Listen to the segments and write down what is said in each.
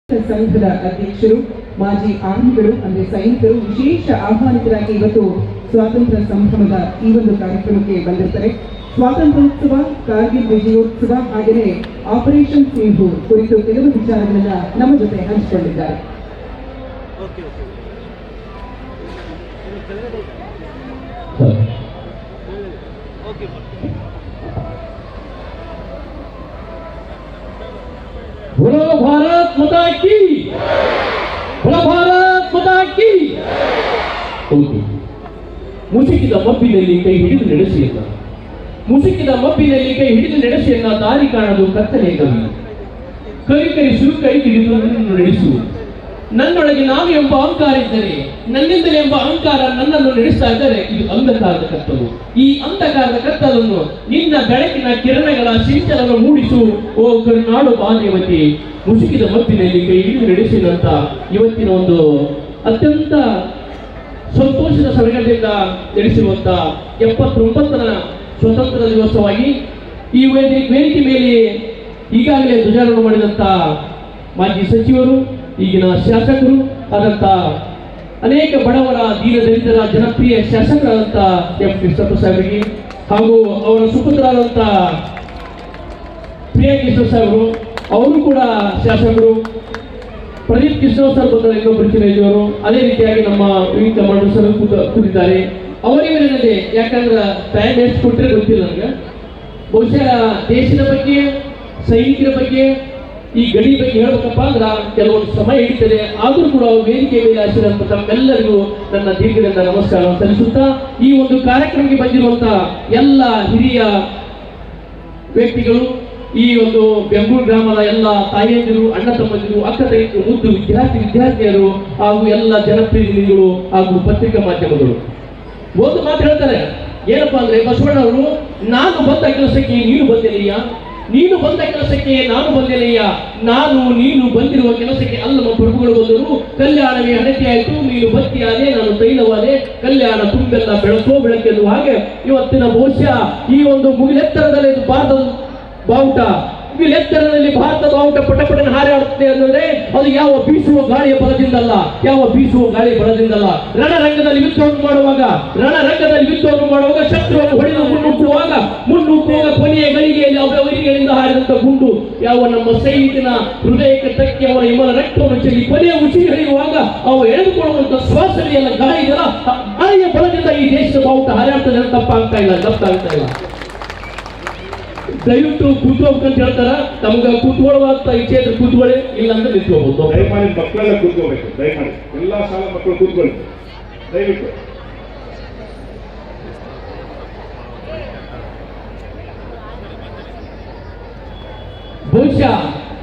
ಸಂಘದ ಅಧ್ಯಕ್ಷರು, ಮಾಜಿ ಆರ್ಮಿಗಳು ಅಂದರೆ ಸೈನಿಕರು ವಿಶೇಷ ಆಹ್ವಾನಿತರಾಗಿ ಇವತ್ತು ಸ್ವಾತಂತ್ರ್ಯ ಸಂಭ್ರಮದ ಈ ಒಂದು ಕಾರ್ಯಕ್ರಮಕ್ಕೆ ಬಂದಿರ್ತಾರೆ. ಸ್ವಾತಂತ್ರ್ಯೋತ್ಸವ, ಕಾರ್ಗಿಲ್ ವಿಜಯೋತ್ಸವ ಹಾಗೆಯೇ ಆಪರೇಷನ್ ಸಿಂಧು ಕುರಿತು ಕೆಲವು ವಿಚಾರಗಳನ್ನ ನಮ್ಮ ಜೊತೆ ಹಂಚಿಕೊಂಡಿದ್ದಾರೆ. बोलो भारत माता की, बोलो भारत माता की. ಮುಸುಕಿದ ಮಬ್ಬಿನಲ್ಲಿ ಕೈ ಹಿಡಿದು ನಡೆಸಿಯಲ್ಲ, ಮುಸುಕಿದ ಮಬ್ಬಿನಲ್ಲಿ ಕೈ ಹಿಡಿದು ನಡೆಸಿಯಲ್ಲ, ದಾರಿ ಕಾಣಲು ಕತ್ತಲೆ ಕವಿ ಕರಿಕರಿಸು, ಕೈ ಹಿಡಿದು ನಡೆಸು. ನನ್ನೊಳಗೆ ನಾನು ಎಂಬ ಅಹಂಕಾರ ಇದ್ದರೆ, ನನ್ನಿಂದಲೇ ಎಂಬ ಅಹಂಕಾರ ನನ್ನನ್ನು ನಡೆಸ್ತಾ ಇದ್ದರೆ, ಇದು ಅಂಧಕಾರದ ಕತ್ತಲು. ಈ ಅಂಧಕಾರದ ಕತ್ತಲನ್ನು ನಿನ್ನ ಬೆಳಕಿನ ಕಿರಣಗಳ ಸಿಂಚನವನ್ನು ಮೂಡಿಸು. ಓ ಕರುನಾಡು ಬಾದೇವತಿ, ಮುಸುಕಿದ ಮಬ್ಬಿನಲ್ಲಿ ಕೈ ಹಿಡಿದು ನಡೆಸಿದಂತ ಇವತ್ತಿನ ಒಂದು ಅತ್ಯಂತ ಸಂತೋಷದ ಸಡಗರದಿಂದ ನಡೆಸಿರುವಂತ 79ನ ಸ್ವತಂತ್ರ ದಿವಸವಾಗಿ ಈ ವೇದಿಕೆ ಮೇಲೆ ಈಗಾಗಲೇ ಧ್ವಜಾರೋಹಣ ಮಾಡಿದಂತ ಮಾಜಿ ಸಚಿವರು, ಈಗಿನ ಶಾಸಕರು ಆದಂತ ಅನೇಕ ಬಡವರ, ದೀನದಲಿತರ ಜನಪ್ರಿಯ ಶಾಸಕರಾದಂಥ ಎಂ ಕೃಷ್ಣಪ್ಪ ಸಾಹೇಬರಿಗೆ ಹಾಗೂ ಅವರ ಸುಪುತ್ರರಾದಂಥ ಪ್ರಿಯ ಕೃಷ್ಣ ಸಾಹೇಬರು, ಅವರು ಕೂಡ ಶಾಸಕರು. ಪ್ರದೀಪ್ ಕೃಷ್ಣ ಸರ್ ಬಂದ ಇನ್ನೊಬ್ಬರು ಚಿರೈದವರು, ಅದೇ ರೀತಿಯಾಗಿ ನಮ್ಮ ವಿವಿಧ ಕಮಾಂಡರ್ ಸರ್ ಕೂತಿದ್ದಾರೆ. ಅವರಿವರೇ ಯಾಕಂದ್ರೆ ಟೈಮ್ ಎಷ್ಟು ಕೊಟ್ಟರೆ ಗೊತ್ತಿಲ್ಲ ನನಗೆ. ಬಹುಶಃ ದೇಶದ ಬಗ್ಗೆ, ಸೈನಿಕರ ಬಗ್ಗೆ, ಈ ಗಡಿ ಬಗ್ಗೆ ಹೇಳ್ಬೇಕಪ್ಪ ಅಂದ್ರೆ ಕೆಲವೊಂದು ಸಮಯ ಹಿಡಿತದೆ. ಆದರೂ ಕೂಡ ವೇದಿಕೆ ಮೇಲೆ ಆಶೀರ್ವಾದ ತಮ್ಮೆಲ್ಲರಿಗೂ ನನ್ನ ದೀರ್ಘದಿಂದ ನಮಸ್ಕಾರ ಸಲ್ಲಿಸುತ್ತಾ, ಈ ಒಂದು ಕಾರ್ಯಕ್ರಮಕ್ಕೆ ಬಂದಿರುವಂತ ಎಲ್ಲ ಹಿರಿಯ ವ್ಯಕ್ತಿಗಳು, ಈ ಒಂದು ಬೆಂಗಳೂರು ಗ್ರಾಮದ ಎಲ್ಲ ತಾಯಿಯಂದಿರು, ಅಣ್ಣ ತಮ್ಮಂದಿರು, ಅಕ್ಕ ತಂಗಿಯರು, ಮುದ್ದು ವಿದ್ಯಾರ್ಥಿನಿಯರು ಹಾಗೂ ಎಲ್ಲ ಜನಪ್ರತಿನಿಧಿಗಳು ಹಾಗೂ ಪತ್ರಿಕಾ ಮಾಧ್ಯಮಗಳು ಒಂದು ಮಾತು ಹೇಳ್ತಾರೆ. ಏನಪ್ಪಾ ಅಂದ್ರೆ, ಬಸವಣ್ಣವರು ನಾನು ಬಂದ ಕೆಲಸಕ್ಕೆ ನೀನು ಬಂದಿರಯ್ಯ, ನೀನು ಬಂದ ಕೆಲಸಕ್ಕೆ ನಾನು ಬಂದಿರಯ್ಯ, ನಾನು ನೀನು ಬಂದಿರುವ ಕೆಲಸಕ್ಕೆ ಅಲ್ಲಮ್ಮ ಪ್ರಭುಗಳು ಬಂದರು. ಕಲ್ಯಾಣವೇ ಹಣತೆ ಆಯಿತು, ನೀನು ಬತ್ತಿಯಾದೆ, ನಾನು ತೈಲವಾದೆ, ಕಲ್ಯಾಣ ತುಂಬೆಲ್ಲ ಬೆಳಕೋ ಬೆಳಕೆಂದು. ಹಾಗೆ ಇವತ್ತಿನ ಬಹುಶಃ ಈ ಒಂದು ಮುಗಿಲೆತ್ತರದಲ್ಲಿ ಭಾರತದ ಬಾವುಟ, ಮುಗಿಲೆತ್ತರದಲ್ಲಿ ಭಾರತದ ಬಾವುಟ ಪಟಪಟನ ಹಾರಾಡುತ್ತೆ ಅಂದರೆ ಅದು ಯಾವ ಬೀಸುವ ಗಾಳಿಯ ಬಲದಿಂದಲ್ಲ, ಯಾವ ಬೀಸುವ ಗಾಳಿಯ ಬಲದಿಂದಲ್ಲ. ರಣರಂಗದಲ್ಲಿ ಯುದ್ಧವನ್ನು ಮಾಡುವಾಗ ಶತ್ರುವನ್ನು ಹೊಡೆದು ಮುನ್ನುಗ್ಗುವಾಗ ಕೊನೆಯ ಗಳಿಗೆಯಲ್ಲಿ ಅವರಿಗಳಿಂದ ಹಾರಿದಂತ ಗುಂಡು ಯಾವ ನಮ್ಮ ಸೈನಿಕನ ಹೃದಯಕ್ಕೆ ತಕ್ಕಿ ಅವರ ಹಿಮಲ ರಕ್ತವನ್ನು ಚೆಲ್ಲಿ ಕೊನೆಯ ಉಸಿರು ಹಿಡಿಯುವಾಗ ಅವು ಎಳೆದುಕೊಳ್ಳುವಂತ ಶ್ವಾಸನೆಯಲ್ಲ ಗಾಳಿಗಳ ಗಾಳಿಯ ಬಲದಿಂದ ಈ ದೇಶದ ಬಾವುಟ ಹಾರಾಡ್ತದೆ. ತಪ್ಪಾಗ್ತಾ ಇಲ್ಲ. ದಯವಿಟ್ಟು ಕೂತ್ಕೋಬೇಕಂತ ಹೇಳ್ತಾರ. ತಮ್ಗೆ ಕೂತ್ಕೊಳ್ಳುವಂತ ಇಚ್ಛೆ ಇದ್ರೆ ಕೂತ್ಕೊಳ್ಳಿ, ಇಲ್ಲ ಅಂದ್ರೆ ನಿಂತ್ಕೋಬಹುದು. ದಯಮಾಡಿ ಮಕ್ಕಳೆಲ್ಲ ಕೂತ್ಕೋಬೇಕು. ದಯಮಾಡಿ ಎಲ್ಲಾ ಶಾಲಾ ಮಕ್ಕಳು ಕೂತ್ಕೊಳ್ಳಿ ದಯವಿಟ್ಟು. ಬಹುಶಃ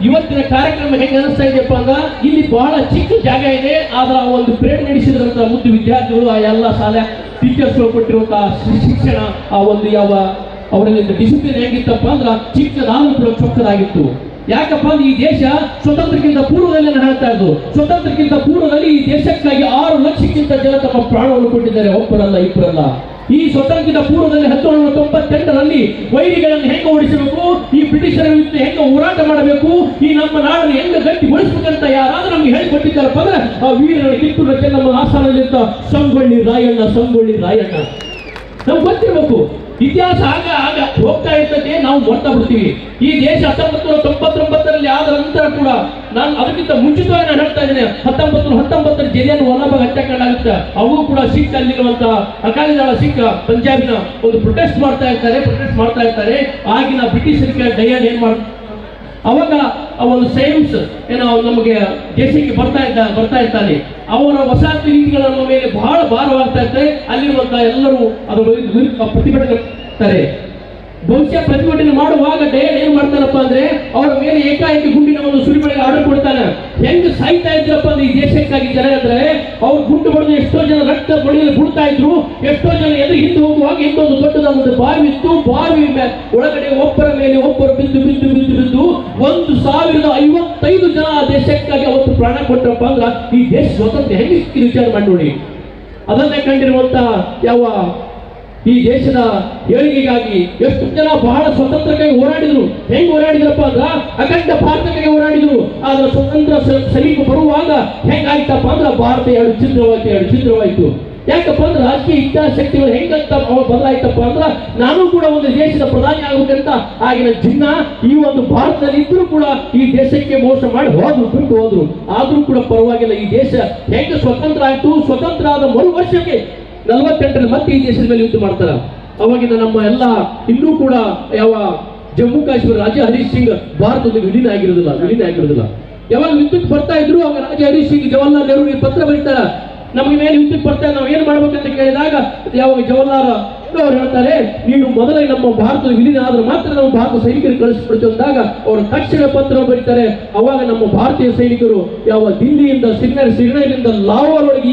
ಇವತ್ತಿನ ಕಾರ್ಯಕ್ರಮ ಹೆಂಗೆ ಅನಿಸ್ತಾ ಇದೆಯಪ್ಪ ಅಂದ್ರೆ, ಇಲ್ಲಿ ಬಹಳ ಚಿಕ್ಕ ಜಾಗ ಇದೆ, ಆದ್ರೆ ಆ ಒಂದು ಪ್ರೇರಣೆ ನಡೆಸಿದಂತ ಮುದ್ದು ವಿದ್ಯಾರ್ಥಿಗಳು, ಆ ಎಲ್ಲ ಶಾಲೆ ಟೀಚರ್ಸ್ಗಳು ಕೊಟ್ಟಿರುವಂತಹ ಶಿಕ್ಷಣ, ಆ ಒಂದು ಯಾವ ಅವರಲ್ಲಿ ಡಿಸಿಪ್ಲಿನ್ ಹೇಗಿತ್ತಪ್ಪ ಅಂದ್ರೆ ಚಿಕ್ಕದಾದ್ರೂ ಕೂಡ ಚೊಕ್ಕದಾಗಿತ್ತು. ಯಾಕಪ್ಪ ಅಂದ್ರೆ ಈ ದೇಶ ಸ್ವತಂತ್ರಕ್ಕಿಂತ ಪೂರ್ವದಲ್ಲಿ ಹೇಳ್ತಾ ಇದ್ದು, ಸ್ವತಂತ್ರಕ್ಕಿಂತ ಪೂರ್ವದಲ್ಲಿ ಈ ದೇಶಕ್ಕಾಗಿ 6 ಲಕ್ಷಕ್ಕಿಂತ ಜನ ತಮ್ಮ ಪ್ರಾಣವನ್ನು ಕೊಟ್ಟಿದ್ದಾರೆ, ಒಬ್ಬರಲ್ಲ ಇಬ್ಬರಲ್ಲ. ಈ ಸ್ವತಂತ್ರದ ಪೂರ್ವದಲ್ಲಿ 1998ರಲ್ಲಿ ವೈರಿಗಳನ್ನು ಹೆಂಗೆ ಓಡಿಸಬೇಕು, ಈ ಬ್ರಿಟಿಷರ ವಿರುದ್ಧ ಹೆಂಗೆ ಹೋರಾಟ ಮಾಡಬೇಕು, ಈ ನಮ್ಮ ನಾಡನ್ನು ಹೆಂಗೆ ಗಟ್ಟಿಗೊಳಿಸಬೇಕಂತ ಯಾರಾದ್ರೂ ನಮ್ಗೆ ಹೇಳಿಕೊಟ್ಟಿದ್ದಾರಪ್ಪ ಅಂದ್ರೆ ಆ ವೀರರ ಕಿತ್ತೂರು ಚೆನ್ನಮ್ಮ ಆಸ್ಥಾನದಲ್ಲಿದ್ದ ಸಂಗೊಳ್ಳಿ ರಾಯಣ್ಣ ನಮ್ಗೆ ಗೊತ್ತಿರಬೇಕು. ಇತಿಹಾಸ ಆಗ ಹೋಗ್ತಾ ಇರ್ತದೆ, ನಾವು ನೋಡ್ತಾ ಬಿಡ್ತೀವಿ. ಈ ದೇಶ 1999ರಲ್ಲಿ ಆದ ನಂತರ ಕೂಡ, ನಾನು ಅದಕ್ಕಿಂತ ಮುಂಚಿತವಾಗಿ ನಾನು ಹೇಳ್ತಾ ಇದ್ದೇನೆ, 1919 ಜಲಿಯನ್ ವಾಲಾಬಾಗ್ ಹತ್ಯಾಕಾಂಡ ಆಗುತ್ತೆ. ಅವು ಕೂಡ ಸಿಖ್, ಅಲ್ಲಿರುವಂತ ಅಕಾಲಿದಳ ಸಿಖ್ ಪಂಜಾಬಿನ ಒಂದು ಪ್ರೊಟೆಸ್ಟ್ ಮಾಡ್ತಾ ಇರ್ತಾರೆ. ಆಗಿನ ಬ್ರಿಟಿಷರಿಗೆ ಡಯನ್ ಏನ್ ಮಾಡ್ತಾರೆ, ಅವಾಗ ಒಂದು ಸೈನ್ಸ್ ಏನೋ ನಮಗೆ ದೇಶಕ್ಕೆ ಬರ್ತಾ ಇರ್ತಾನೆ. ಅವರ ವಸಾಹತು ನೀತಿಗಳ ಮೇಲೆ ಬಹಳ ಭಾರವಾಗ್ತಾ ಇರ್ತಾರೆ. ಅಲ್ಲಿರುವಂತಹ ಎಲ್ಲರೂ ಅದರ ಪ್ರತಿಭಟನೆ. ಬಹುಶಃ ಪ್ರತಿಭಟನೆ ಮಾಡುವಾಗ ಡಯನ್ ಏನ್ ಮಾಡ್ತಾನಪ್ಪ ಅಂದ್ರೆ, ಅವರ ಮೇಲೆ ಏಕಾಏಕಿ ಗುಂಡಿನ ಒಂದು ಸುರಿಮಳೆಗೆ ಆರ್ಡರ್ ಕೊಡ್ತಾನೆ. ಹೆಂಗ್ ಸಾಯ್ತಾ ಇದ್ರಪ್ಪ ಅಂದ್ರೆ ಈ ದೇಶಕ್ಕಾಗಿ ಜನ ಅಂದ್ರೆ, ಅವ್ರು ಗುಂಡು ಬಡಿದು ಎಷ್ಟೋ ಜನ ರಕ್ತ ಬಳಿಯಲ್ಲಿ ಬಿಡ್ತಾ ಇದ್ರು. ಎಷ್ಟೋ ಜನ ಎದುರು ಹಿಂದೆ ಹೋಗುವಾಗ ಇನ್ನೊಂದು ದೊಡ್ಡದಾದ ಬಾವಿ ಇತ್ತು. ಬಾವಿ ಒಳಗಡೆ ಒಬ್ಬರ ಮೇಲೆ ಒಬ್ಬರು ಬಿದ್ದು 1055 ಜನ ದೇಶಕ್ಕಾಗಿ ಅವತ್ತು ಪ್ರಾಣ ಕೊಟ್ಟರಪ್ಪ ಅಂದ್ರೆ ಈ ದೇಶ ಸ್ವತಂತ್ರ ಹೆಂಗೆ ವಿಚಾರ ಮಾಡಿ ನೋಡಿ. ಅದನ್ನೇ ಕಂಡಿರುವಂತ ಯಾವ ಈ ದೇಶದ ಏಳಿಗೆಗಾಗಿ ಎಷ್ಟು ಜನ ಬಹಳ ಸ್ವತಂತ್ರಕ್ಕಾಗಿ ಹೋರಾಡಿದ್ರು. ಹೆಂಗ್ ಹೋರಾಡಿದ್ರಪ್ಪ ಅಂದ್ರ ಅಖಂಡ ಭಾರತಕ್ಕಾಗಿ ಹೋರಾಡಿದ್ರು. ಆದ್ರೆ ಸ್ವತಂತ್ರ ಸಲೀಕು ಬರುವಾಗ ಹೆಂಗಾಯ್ತಪ್ಪ ಅಂದ್ರ ಭಾರತ ಎರಡು ಛಿದ್ರವಾಯ್ತು. ಯಾಕಪ್ಪ ಅಂದ್ರೆ ರಾಜಕೀಯ ಹಿತಾಸಕ್ತಿಗಳು ಹೆಂಗಂತ ಬದಲಾಯ್ತಪ್ಪ ಅಂದ್ರ ನಾನು ಕೂಡ ಒಂದು ದೇಶದ ಪ್ರಧಾನಿ ಆಗ್ಬೇಕಂತ ಆಗಿನ ಜಿನ್ನ ಈ ಒಂದು ಭಾರತದಲ್ಲಿ ಇದ್ರೂ ಕೂಡ ಈ ದೇಶಕ್ಕೆ ಮೋಸ ಮಾಡಿ ಬಿಟ್ಟು ಹೋದ್ರು. ಆದ್ರೂ ಕೂಡ ಪರವಾಗಿಲ್ಲ, ಈ ದೇಶ ಹೆಂಗ ಸ್ವತಂತ್ರ ಆಯ್ತು. ಸ್ವತಂತ್ರ ಆದ ಮರು ವರ್ಷಕ್ಕೆ 48ರಲ್ಲಿ ಮತ್ತೆ ಈ ದೇಶದ ಮೇಲೆ ಯುದ್ಧ ಮಾಡ್ತಾರ. ಅವಾಗಿನ ನಮ್ಮ ಎಲ್ಲ ಇನ್ನೂ ಕೂಡ ಯಾವ ಜಮ್ಮು ಕಾಶ್ಮೀರ ರಾಜ ಹರೀಶ್ ಸಿಂಗ್ ಭಾರತದ ವಿಲೀನ ಆಗಿರೋದಿಲ್ಲ. ಯಾವಾಗ ವಿದ್ಯುತ್ ಬರ್ತಾ ಇದ್ರು ಅವಾಗ ರಾಜ ಹರೀಶ್ ಸಿಂಗ್ ಜವಾಹರ್ಲಾಲ್ ನೆಹರು ಪತ್ರ ಬರೀತಾರ, ನಮಗೆ ಮೇಲೆ ವಿದ್ಯುತ್ ಬರ್ತಾ ನಾವು ಏನ್ ಮಾಡ್ಬೇಕಂತ ಕೇಳಿದಾಗ ಯಾವಾಗ ಜವಾಹರ್ಲಾಲ್ ಅವ್ರು ಹೇಳ್ತಾರೆ, ನೀನು ಮೊದಲೇ ನಮ್ಮ ಭಾರತದ ವಿಲೀನ ಆದ್ರೆ ಮಾತ್ರ ನಾವು ಭಾರತ ಸೈನಿಕರಿಗೆ ಕಳಿಸ್ಬಿಡ್ತೀವಿ ಅಂದಾಗ ಅವರು ತಕ್ಷಣ ಪತ್ರ ಬರೀತಾರೆ. ಅವಾಗ ನಮ್ಮ ಭಾರತೀಯ ಸೈನಿಕರು ಯಾವ ದಿಲ್ಲಿಯಿಂದ ಶ್ರೀನಗರದಿಂದ ಲಾಹೋರ್ ಒಳಗೆ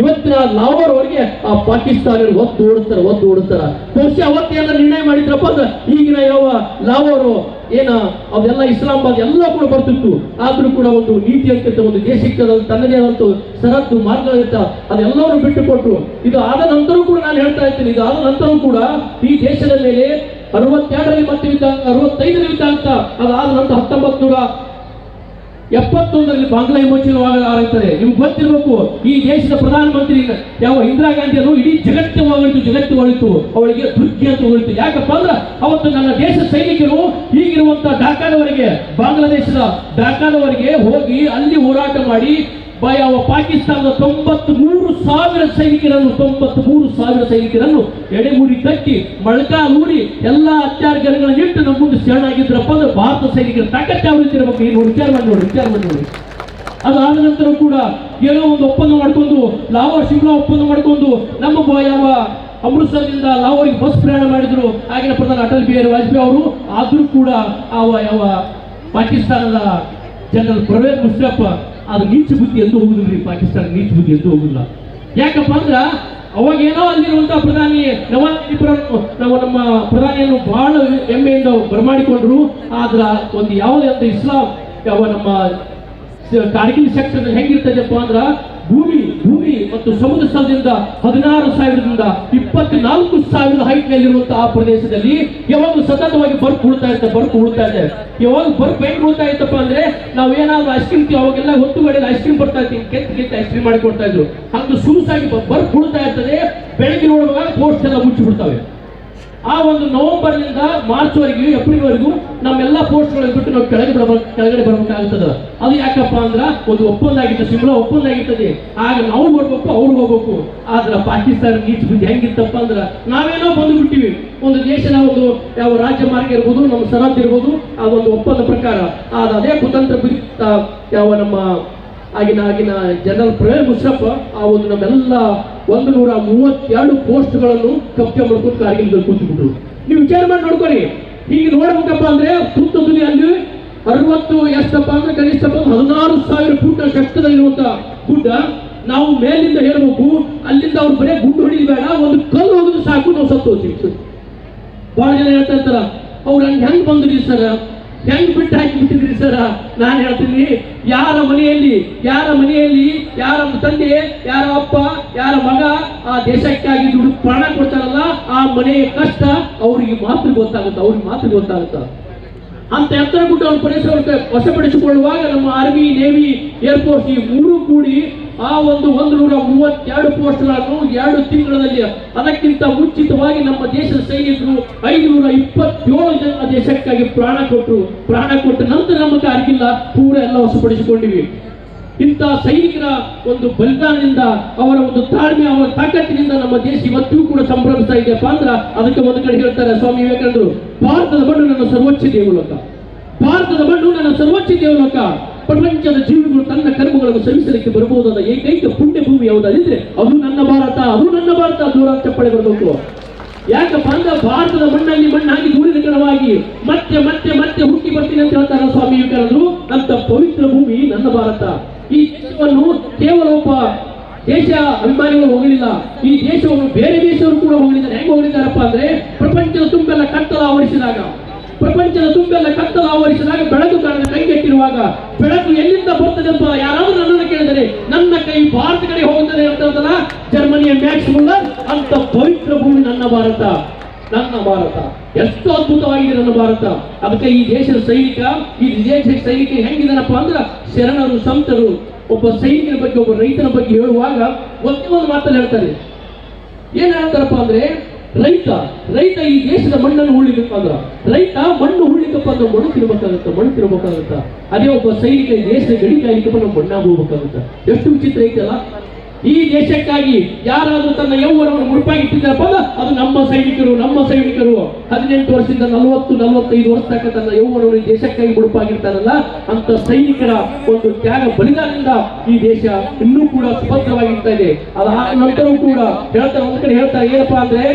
ಇವತ್ತಿನ ಲಾಹೋರ್ ವರೆಗೆ ಆ ಪಾಕಿಸ್ತಾನಿಯರು ಒದ್ದು ಓಡಿಸ್ತಾರ. ಬಹುಶಃ ಅವತ್ತೇನ ನಿರ್ಣಯ ಮಾಡಿದ್ರಪ್ಪ ಅಂದ್ರೆ ಈಗಿನ ಯಾವ ಲಾಹೋರು ಅದೆಲ್ಲ ಇಸ್ಲಾಮಾಬಾದ್ ಎಲ್ಲ ಕೂಡ ಬರ್ತಿತ್ತು. ಆದ್ರೂ ಕೂಡ ಒಂದು ನೀತಿ ಅಂತ ಒಂದು ದೇಶಕ್ಕೆ ತನ್ನದೇ ಆದಂತ ಸರದ್ದು ಮಾರ್ಗ ಇರ್ತ ಅದೆಲ್ಲರೂ ಬಿಟ್ಟು ಕೊಟ್ಟರು. ಇದು ಆದ ನಂತರ ಕೂಡ ನಾನು ಹೇಳ್ತಾ ಇದ್ದೀನಿ, ಇದು ಆದ ನಂತರ ಕೂಡ ಈ ದೇಶದ ಮೇಲೆ 62ರಲ್ಲಿ ಮತ್ತೆ 65ರಲ್ಲಿ ಯುದ್ಧ ಅಂತ ಅದಾದ ನಂತರ 1971ರಲ್ಲಿ ಬಾಂಗ್ಲಾ ವಿಮೋಚನೆವಾಗುತ್ತದೆ. ನಿಮ್ಗೆ ಗೊತ್ತಿರಬೇಕು, ಈ ದೇಶದ ಪ್ರಧಾನಮಂತ್ರಿ ಯಾವ ಇಂದಿರಾ ಗಾಂಧಿಯನ್ನು ಇಡೀ ಜಗತ್ತು ಹೊಳಿತು, ಅವಳಿಗೆ ದುರ್ಗಿ ಅಂತ ಹೊಳಿತು. ಯಾಕಪ್ಪ ಅಂದ್ರೆ ಅವತ್ತು ನನ್ನ ದೇಶ ಸೈನಿಕರು ಈಗಿರುವಂತಹ ಢಾಕಾದವರೆಗೆ, ಬಾಂಗ್ಲಾದೇಶದ ಢಾಕಾದವರೆಗೆ ಹೋಗಿ ಅಲ್ಲಿ ಹೋರಾಟ ಮಾಡಿ ಯಾವ ಪಾಕಿಸ್ತಾನದ 93,000 ಸೈನಿಕರನ್ನು ಎಡೆಮುರಿ ಕಟ್ಟಿ ಮೊಳಕಾಲೂರಿ ಎಲ್ಲ ಅತ್ಯಾಚಾರಗಳನ್ನಿಟ್ಟು ನಮ್ಮ ಮುಂದೆ ಶರಣಾಗಿದ್ರಪ್ಪ ಅಂದ್ರೆ ಭಾರತ ಸೈನಿಕರ ತಾಕತ್ತು ಯಾವ ರೀತಿ ಇರಬೇಕು ಏನು ವಿಚಾರ ಮಾಡಿ ನೋಡಿ. ಅದಾದ ನಂತರ ಕೂಡ ಏನೋ ಒಂದು ಒಪ್ಪಂದ ಮಾಡ್ಕೊಂಡು ಲಾಹೋರ್ ಶಿಮ್ಲಾ ಒಪ್ಪಂದ ಮಾಡ್ಕೊಂಡು ನಮ್ಮ ಯಾವ ಅಮೃತಸರದಿಂದ ಲಾಹೋರ್ಗೆ ಬಸ್ ಪ್ರಯಾಣ ಮಾಡಿದ್ರು ಆಗಿನ ಪ್ರಧಾನಿ ಅಟಲ್ ಬಿಹಾರಿ ವಾಜಪೇಯಿ ಅವರು. ಆದ್ರೂ ಕೂಡ ಯಾವ ಪಾಕಿಸ್ತಾನದ ಜನರಲ್ ಪರ್ವೇಜ್ ಮುಷರಫ್ ಅದು ನೀಚ ಬುದ್ಧಿ ಎಂದು ಹೋಗುದಿಲ್ಲ. ಪಾಕಿಸ್ತಾನ ನೀಚ ಬುದ್ಧಿ ಎಂದು ಹೋಗುದಿಲ್ಲ. ಯಾಕಪ್ಪ ಅಂದ್ರ ಅವಾಗೇನೋ ಅಲ್ಲಿರುವಂತಹ ಪ್ರಧಾನಿ ನವಾಜ್ ನಾವು ನಮ್ಮ ಪ್ರಧಾನಿಯನ್ನು ಬಹಳ ಹೆಮ್ಮೆಯಿಂದ ಬರಮಾಡಿಕೊಂಡ್ರು. ಆದ್ರ ಒಂದು ಯಾವುದೇ ಅಂತ ಇಸ್ಲಾಂ ಯಾವ ನಮ್ಮ ಕಾರ್ಗಿಲ್ ಸೆಕ್ಟರ್ ಹೆಂಗಿರ್ತದಪ್ಪ ಅಂದ್ರ ಭೂಮಿ ಮತ್ತು ಸಮುದ್ರ ಸ್ಥಳದಿಂದ 16,000ದಿಂದ 24,000 ಹೈಟ್ ನಲ್ಲಿರುವಂತಹ ಆ ಪ್ರದೇಶದಲ್ಲಿ ಯಾವಾಗ ಸತತವಾಗಿ ಬರ್ಫ್ ಉಳ್ತಾ ಇದೆ. ಯಾವಾಗ ಬರ್ಫ್ ಹೆಂಗ್ ಉಳ್ತಾ ಇತ್ತಪ್ಪ ಅಂದ್ರೆ ನಾವೇನಾದ್ರೂ ಐಸ್ ಕ್ರೀಮ್ ಅವಾಗೆಲ್ಲ ಹೊತ್ತುಗಡೆ ಐಸ್ ಕ್ರೀಮ್ ಬರ್ತಾ ಇತ್ತು, ಕೆತ್ತ ಐಸ್ ಕ್ರೀಮ್ ಮಾಡಿ ಕೊಡ್ತಾ ಇದ್ರು. ಹಂಗ ಸುಲಸಾಗಿ ಬರ್ಫ್ ಉಳ್ತಾ ಇರ್ತದೆ. ಬೆಳಗ್ಗೆ ನೋಡುವಾಗ ಪೋಸ್ಟ್ ಎಲ್ಲ ಮುಚ್ಚಿ ಬಿಡ್ತವೆ. ಆ ಒಂದು ನವೆಂಬರ್ನಿಂದ ಮಾರ್ಚ್ ವರೆಗೂ ಏಪ್ರಿಲ್ ನಮ್ಮೆಲ್ಲ ಪೋಸ್ಟ್ಗಳನ್ನು ಬಿಟ್ಟು ನಾವು ಕೆಳಗಡೆ ಬರ್ಬೇಕಾಗ್ತದ. ಅದು ಯಾಕಪ್ಪ ಅಂದ್ರ ಒಂದು ಒಪ್ಪಂದ ಆಗಿತ್ತು, ಶಿಮ್ಲಾ ಒಪ್ಪಂದ ಆಗಿರ್ತದೆ. ಆಗ ನಾವು ಬರ್ಬೇಕು, ಅವ್ರು ಹೋಗ್ಬೇಕು. ಆದ್ರ ಪಾಕಿಸ್ತಾನ ನೀಚ ಬುದ್ಧಿ ಹೆಂಗಿತ್ತಪ್ಪ ಅಂದ್ರ ನಾವೇನೋ ಬಂದು ಬಿಟ್ಟಿವಿ. ಒಂದು ದೇಶದ ಒಂದು ಯಾವ ರಾಜ್ಯ ಮಾರ್ಗ ಇರ್ಬೋದು, ನಮ್ಮ ಸರಹದ್ದು ಇರ್ಬೋದು, ಆ ಒಂದು ಒಪ್ಪಂದ ಪ್ರಕಾರ ಅದೇ ಕುತಂತ್ರ ಯಾವ ನಮ್ಮ ಆಗಿನ ಜನರಲ್ ಪರ್ವೇಜ್ ಮುಷರಫ್ ಆ ಒಂದು ನಮ್ಮೆಲ್ಲ 132 ಪೋಸ್ಟ್ಗಳನ್ನು ಕಬ್ಜೆ ಮಾಡ್ಕೊಂಡು ಕಾರ್ಗಿಲ್ದಲ್ಲಿ ಕೂತ್ಬಿಟ್ರು. ನೀವು ವಿಚಾರ ಮಾಡಿ ನೋಡ್ಕೊರಿ. ಈಗ ನೋಡ್ಬೇಕಪ್ಪ ಅಂದ್ರೆ ತುತ್ತುಲಿ ಅಲ್ಲಿ 60 ಎಷ್ಟಪ್ಪ ಅಂದ್ರೆ ಕನಿಷ್ಠ 16,000 ಫೂಟ್ ಕಷ್ಟದಲ್ಲಿರುವಂತ ಗುಡ್ಡ. ನಾವು ಮೇಲಿಂದ ಹೇಳ್ಬೇಕು, ಅಲ್ಲಿಂದ ಅವ್ರು ಬರೀ ಗುಡ್ಡು ಹೊಡಿದ್ ಬೇಡ, ಒಂದು ಕಲ್ಲು ಹೋಗೋದು ಸಾಕು, ನಾವು ಸತ್ತು ಹೋಗ್ತೀವಿ. ಬಹಳ ಜನ ಹೇಳ್ತಾ ಇರ್ತಾರ, ಅವ್ರು ಹೆಂಗ್ ಬಂದ್ರಿ ಸರ್, ಹೆಂಗ್ ಬಿಟ್ಟು ಹಾಕಿಬಿಟ್ಟಿದ್ರಿ ಸರ್. ನಾನು ಹೇಳ್ತೀನಿ, ಯಾರ ಮನೆಯಲ್ಲಿ ಯಾರ ತಂದೆ, ಯಾರ ಅಪ್ಪ, ಯಾರ ಮಗ ಆ ದೇಶಕ್ಕಾಗಿ ದುಡ್ಡು ಪ್ರಾಣ ಕೊಡ್ತಾರಲ್ಲ, ಆ ಮನೆಯ ಕಷ್ಟ ಅವ್ರಿಗೆ ಮಾತ್ರ ಗೊತ್ತಾಗುತ್ತ. ಅಂತ ಎತ್ತರ ಗುಡ್ಡ ಅವ್ರ ಪರಿಸರಕ್ಕೆ ವಶಪಡಿಸಿಕೊಳ್ಳುವಾಗ ನಮ್ಮ ಆರ್ಮಿ, ನೇವಿ, ಏರ್ಫೋರ್ಸ್ ಈ ಮೂರು ಕೂಡಿ ಆ ಒಂದು 132 ಪೋಸ್ಟ್ಗಳನ್ನು 2 ತಿಂಗಳಲ್ಲಿ ಅದಕ್ಕಿಂತ ಮುಂಚಿತವಾಗಿ ನಮ್ಮ ದೇಶದ ಸೈನಿಕರು 527 ಜನ ದೇಶಕ್ಕಾಗಿ ಪ್ರಾಣ ಕೊಟ್ಟ ನಂತರ ನಮ್ಮ ಕಾರ್ಗಿಲ್ಲ ಪೂರ ಎಲ್ಲ ವಶಪಡಿಸಿಕೊಂಡಿವಿ. ಇಂಥ ಸೈನಿಕರ ಒಂದು ಬಲಿದಾನದಿಂದ, ಅವರ ಒಂದು ತಾಳ್ಮೆ, ಅವರ ತಾಕತ್ತಿನಿಂದ ನಮ್ಮ ದೇಶ ಇವತ್ತಿಗೂ ಕೂಡ ಸಂಭ್ರಮಿಸ್ತಾ ಇದೆಯಪ್ಪ ಅಂದ್ರ ಅದಕ್ಕೆ ಒಂದು ಕಡೆ ಹೇಳ್ತಾರೆ ಸ್ವಾಮಿ ವಿವೇಕಾನಂದರು, ಭಾರತದ ಮಣ್ಣು ನನ್ನ ಸರ್ವೋಚ್ಚ ದೇವಲೋಕ. ಪ್ರಪಂಚದ ಜೀವಿಗಳು ತನ್ನ ಕರ್ಮಗಳನ್ನು ಸವಿಸಲಿಕ್ಕೆ ಬರಬಹುದಾದ ಏಕೈಕ ಪುಣ್ಯ ಭೂಮಿ ಯಾವುದಾದ್ರೆ ಅದು ನನ್ನ ಭಾರತ. ದೂರ ಚಪ್ಪಳೆ ಬರಬೇಕು. ಯಾಕಪ್ಪ ಅಂದ್ರೆ ಭಾರತದ ಮಣ್ಣಲ್ಲಿ ಮಣ್ಣಾಗಿ ದೂರಿದ ಕಣವಾಗಿ ಮತ್ತೆ ಹುಟ್ಟಿ ಬರ್ತೀನಿ ಅಂತ ಹೇಳ್ತಾರೆ ಸ್ವಾಮಿ ವಿವೇಕಾನಂದರು. ಅಂತ ಪವಿತ್ರ ಭೂಮಿ ನನ್ನ ಭಾರತ. ಈ ದೇಶವನ್ನು ಕೇವಲ ಒಬ್ಬ ದೇಶ ಅಭಿಮಾನಿಗಳು ಹೋಗಲಿಲ್ಲ, ಈ ದೇಶವನ್ನು ಬೇರೆ ದೇಶವರು ಕೂಡ ಹೋಗಲಿದ್ದಾರೆ. ಹೆಂಗ್ ಹೋಗಲಿದ್ದಾರಪ್ಪ ಅಂದ್ರೆ ಪ್ರಪಂಚದ ತುಂಬೆಲ್ಲ ಕತ್ತಲ ಆವರಿಸಿದಾಗ ಬೆಳಕು ಕಾಣದ ಕೈಗೆಟ್ಟಿರುವಾಗ ಬೆಳಕು ಎಲ್ಲಿಂದ ಬರ್ತದೆ ಅಂತ ಯಾರಾದ್ರೂ ನನ್ನನ್ನು ಕೇಳಿದರೆ ನನ್ನ ಕೈ ಭಾರತ ಕಡೆ ಹೋಗುತ್ತದೆ ಅಂತ ಜರ್ಮನಿಯ ಮ್ಯಾಕ್ಸ್ ಮುಲ್ಲರ್ ಅಂತ ಪವಿತ್ರ ಭೂಮಿ ನನ್ನ ಭಾರತ, ನನ್ನ ಭಾರತ ಎಷ್ಟು ಅದ್ಭುತವಾಗಿದೆ ನನ್ನ ಭಾರತ. ಅದಕ್ಕೆ ಈ ದೇಶದ ಸೈನಿಕ, ಈ ದೇಶದ ಸೈನಿಕ ಹೆಂಗಿದಾನಪ್ಪ ಅಂದ್ರೆ ಶರಣರು ಸಂತರು ಒಬ್ಬ ಸೈನಿಕನ ಬಗ್ಗೆ, ಒಬ್ಬ ರೈತನ ಬಗ್ಗೆ ಹೇಳುವಾಗ ಒಂದೇ ಒಂದು ಮಾತಲ್ಲಿ ಹೇಳ್ತಾರೆ. ಏನ್ ಹೇಳ್ತಾರಪ್ಪ ಅಂದ್ರೆ, ರೈತ ಈ ದೇಶದ ಮಣ್ಣನ್ನು ಉಳ್ಳಿಬೇಕಪ್ಪ ಅಂದ್ರ, ರೈತ ಮಣ್ಣು ಉಳ್ಳಿಕಪ್ಪ ಅಂದ್ರೆ ಮಣ್ಣು ತಿರ್ಬೇಕಾಗತ್ತ. ಅದೇ ಒಬ್ಬ ಸೈನಿಕ ಈ ದೇಶದ ಗಡಿ ಕಾಯ್ಲಿಕ್ಕಪ್ಪ ನಾವು ಮಣ್ಣಾಗ ಹೋಗ್ಬೇಕಾಗತ್ತ. ಎಷ್ಟು ವಿಚಿತ್ರ ಐತಲ್ಲ. ಈ ದೇಶಕ್ಕಾಗಿ ಯಾರಾದ್ರೂ ತನ್ನ ಯೌವನವನ್ನು ಮುಡುಪಾಗಿಟ್ಟಿದ್ದಾರಪ್ಪ ಅಂದ್ರೆ ಅದು ನಮ್ಮ ಸೈನಿಕರು. 18 ವರ್ಷದಿಂದ 40-45 ವರ್ಷ ತನಕ ತನ್ನ ಯೌವನವನ್ನು ಈ ದೇಶಕ್ಕಾಗಿ ಮುಡುಪಾಗಿರ್ತಾರಲ್ಲ, ಅಂತ ಸೈನಿಕರ ಒಂದು ತ್ಯಾಗ ಬಲಿದಾನದಿಂದ ಈ ದೇಶ ಇನ್ನೂ ಕೂಡ ಸುಭದ್ರವಾಗಿರ್ತಾ ಇದೆ. ಅದಾದ ನಂತರವೂ ಕೂಡ ಹೇಳ್ತಾರೆ, ಒಂದ್ ಕಡೆ ಹೇಳ್ತಾರೆ ಏನಪ್ಪಾ ಅಂದ್ರೆ,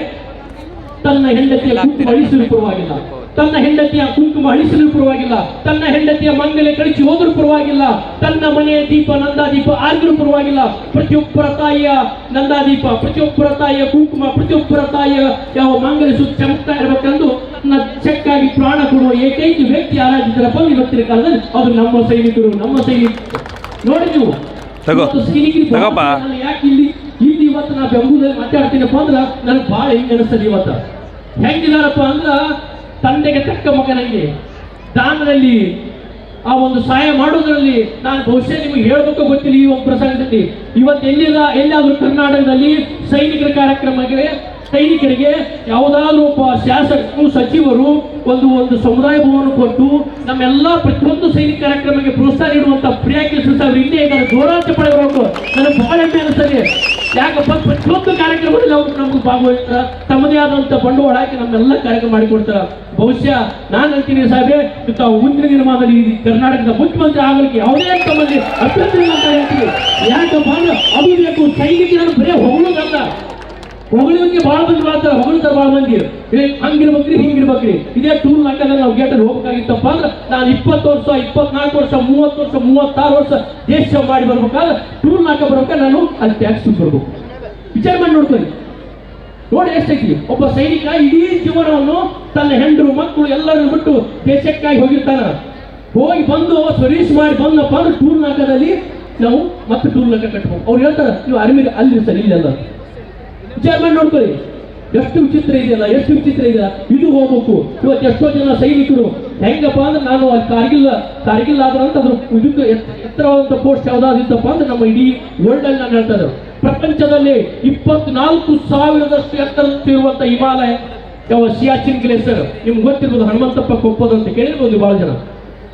ತನ್ನ ಹೆಂಡತಿಯ ಕುಂಕುಮ ಅಳಿಸಲು ಪರವಾಗಿಲ್ಲ, ತನ್ನ ಹೆಂಡತಿಯ ಕುಂಕುಮ ಅಳಿಸಲು ಪರವಾಗಿಲ್ಲ, ತನ್ನ ಹೆಂಡತಿಯ ಮಂಗಲೆ ಕಳಿಸಿ ಹೋದ್ರೂ ಪರವಾಗಿಲ್ಲ, ತನ್ನ ಮನೆಯ ದೀಪ ನಂದಾದೀಪ ಆರಿದ್ರೂ ಪರವಾಗಿಲ್ಲ, ಪ್ರತಿಯೊಬ್ಬರ ತಾಯಿಯ ನಂದಾದೀಪ, ಪ್ರತಿಯೊಬ್ಬರ ತಾಯಿಯ ಕುಂಕುಮ, ಪ್ರತಿಯೊಬ್ಬರ ತಾಯಿಯ ಯಾವ ಮಂಗಲೆ ಸುತ್ತ ಚಮಕ್ತಾ ಇರಬೇಕೆಂದು ನನ್ನ ಚೆಕ್ಕಾಗಿ ಪ್ರಾಣ ಕೊಡುವ ಏಕೈಕ ವ್ಯಕ್ತಿ ಯಾರಾಗಿದ್ದಾರಪ್ಪ ಇವತ್ತಿನ ಕಾಲದಲ್ಲಿ ಅದು ನಮ್ಮ ಸೈನಿಕರು. ನೋಡಿ ನೀವು ಯಾಕೆ ಇಲ್ಲಿ ಇವತ್ತು ನಾ ಬೆಂಬೂರಲ್ಲಿ ಮಾತಾಡ್ತೀನಪ್ಪ ಅಂದ್ರೆ ನನಗೆ ಬಹಳ ಹೆಂಗ್ ಅನಿಸ್ತದೆ. ಇವತ್ತು ಹೆಂಗಿದಾರಪ್ಪ ಅಂದ್ರ ತಂದೆಗೆ ತಕ್ಕ ಮಗನಲ್ಲಿ ದಾನದಲ್ಲಿ ಆ ಒಂದು ಸಹಾಯ ಮಾಡೋದ್ರಲ್ಲಿ ನಾನು ಬಹುಶಃ ನಿಮಗೆ ಹೇಳ್ಬೇಕು ಗೊತ್ತಿಲ್ಲ. ಈ ಒಂದು ಪ್ರಸಂಗದಲ್ಲಿ ಇವತ್ತು ಎಲ್ಲಾದ್ರೂ ಕರ್ನಾಟಕದಲ್ಲಿ ಸೈನಿಕರಿಗೆ ಯಾವುದಾದ್ರೂ ಒಬ್ಬ ಶಾಸಕರು ಸಚಿವರು ಒಂದು ಸಮುದಾಯ ಭವನ ಕೊಟ್ಟು ನಮ್ಮೆಲ್ಲ ಪ್ರತಿಯೊಂದು ಸೈನಿಕ ಕಾರ್ಯಕ್ರಮಕ್ಕೆ ಪ್ರೋತ್ಸಾಹ ನೀಡುವಂತ ಪ್ರಿಯ ಕೆಲಸ ಹಿಂದೆ ಇದ್ದಾರೆ. ಜೋರಾಂಚ ಪಡೆಯಬೇಕು. ನನಗೆ ಬಹಳ ಹೆಮ್ಮೆ ಅನಿಸ್ತದೆ. ಯಾಕಪ್ಪ, ಪ್ರತಿಯೊಂದು ಕಾರ್ಯಕ್ರಮದಲ್ಲಿ ಅವರು ನಮ್ಗೆ ಭಾಗವಹಿಸ್ತಾರ, ತಮ್ಮದೇ ಆದಂತ ಬಂಡವಾಳ ಹಾಕಿ ನಮ್ಮೆಲ್ಲ ಕಾರ್ಯಕ್ರಮ ಮಾಡಿಕೊಡ್ತಾರ. ಬಹುಶಃ ನಾನು ಅಂತೀನಿ ಸಾಹೇಬೆ, ಮುಂದಿನ ದಿನಮಾನದಲ್ಲಿ ಕರ್ನಾಟಕದ ಮುಖ್ಯಮಂತ್ರಿ ಆಗಲಿಕ್ಕೆ ಯಾವುದೇ ತಮ್ಮಲ್ಲಿ ಅಭ್ಯರ್ಥಿ ಅಂತ ಹೇಳ್ತೀವಿ. ಯಾಕಪ್ಪ ಅಂದ್ರೆ ಅದು ಬೇಕು. ಸೈನಿಕರನ್ನು ಬರೇ ಹೊಗಳೋದಲ್ಲ, ಹೊಗಳಿಕೆ ಬಹಳ ಮಂದಿ ಮಾಡ್ತಾರೆ, ಹೊಗಳ್ತಾರೆ ಬಹಳ ಮಂದಿ. ಹಂಗಿರ್ಬೇಕ್ರಿ ಹಿಂಗಿರ್ಬೇಕ್ರಿ. ಇದೇ ಟೂಲ್ ನಾಲ್ಕಲ್ಲಿ ನಾವು ಗೇಟಲ್ಲಿ ಹೋಗ್ಬೇಕಾಗಿತ್ತಪ್ಪ ಅಂದ್ರೆ ನಾನು 20 ವರ್ಷ 24 ವರ್ಷ 30 ವರ್ಷ 36 ವರ್ಷ ದೇಶ ಮಾಡಿ ಬರ್ಬೇಕಾದ್ರೆ ಟೂಲ್ ನಾಲ್ಕ ಬರ್ಬೇಕಾದ್ರೆ ನಾನು ಅಲ್ಲಿ ಟ್ಯಾಕ್ಸ್ ಬರ್ಬೇಕು. ವಿಚಾರ ಮಾಡಿ ನೋಡ್ಕೊಳ್ಳಿ. ನೋಡಿ ಎಷ್ಟೈತಿ. ಒಬ್ಬ ಸೈನಿಕ ಇಡೀ ಜೀವನವನ್ನು ತನ್ನ ಹೆಂಡರು ಮಕ್ಕಳು ಎಲ್ಲರನ್ನು ಬಿಟ್ಟು ದೇಶಕ್ಕಾಗಿ ಹೋಗಿರ್ತಾನ. ಹೋಗಿ ಬಂದು ಸರ್ವಿಸ್ ಮಾಡಿ ಬಂದಪ್ಪ ಅಂದ್ರೆ ಟೂಲ್ ನಾಲ್ಕದಲ್ಲಿ ನಾವು ಮತ್ತೆ ಟೂಲ್ ನಾಲ್ಕ ಕಟ್ಬೇಕು. ಅವ್ರು ಹೇಳ್ತಾರೆ ನೀವು ಆರ್ಮಿ ಅಲ್ಲಿ ಸರ್ ಇಲ್ಲೆಲ್ಲ. ವಿಚಾರ ಮಾಡಿ ನೋಡ್ಕೊಳ್ಳಿ. ಎಷ್ಟು ವಿಚಿತ್ರ ಇದೆಯಲ್ಲ, ಎಷ್ಟು ವಿಚಿತ್ರ ಇದೆಯಲ್ಲ. ಇದು ಹೋಗ್ಬೇಕು. ಇವತ್ತು ಎಷ್ಟೋ ಜನ ಸೈನಿಕರು ಹೆಂಗಪ್ಪ ಅಂದ್ರೆ ನಾನು ಅಲ್ಲಿ ಕಾರ್ಗಿಲ್ ಆದ್ರ ಅಂತ ಅದ್ರ ಇದಕ್ಕೆ ಎತ್ತರವಾದಂತ ಪೋಸ್ಟ್ ಯಾವ್ದಾದಿತ್ತಪ್ಪ ಅಂದ್ರೆ ನಮ್ಮ ಇಡೀ ವರ್ಲ್ಡ್ ಅಲ್ಲಿ ನಾನು ಹೇಳ್ತಾ ಇದ್ದೆ, ಪ್ರಪಂಚದಲ್ಲಿ 24,000ದಷ್ಟು ಎತ್ತರವಿರುವಂತ ಹಿಮಾಲಯ ಯಾವ ಸಿಯಾಚಿನ್ ಗ್ಲೇಸರ್ ನಿಮ್ಗೆ ಗೊತ್ತಿರ್ಬೋದು. ಹನುಮಂತಪ್ಪ ಕೊಪ್ಪದ ಅಂತ ಕೇಳಿರ್ಬೋದು ಬಹಳ ಜನ.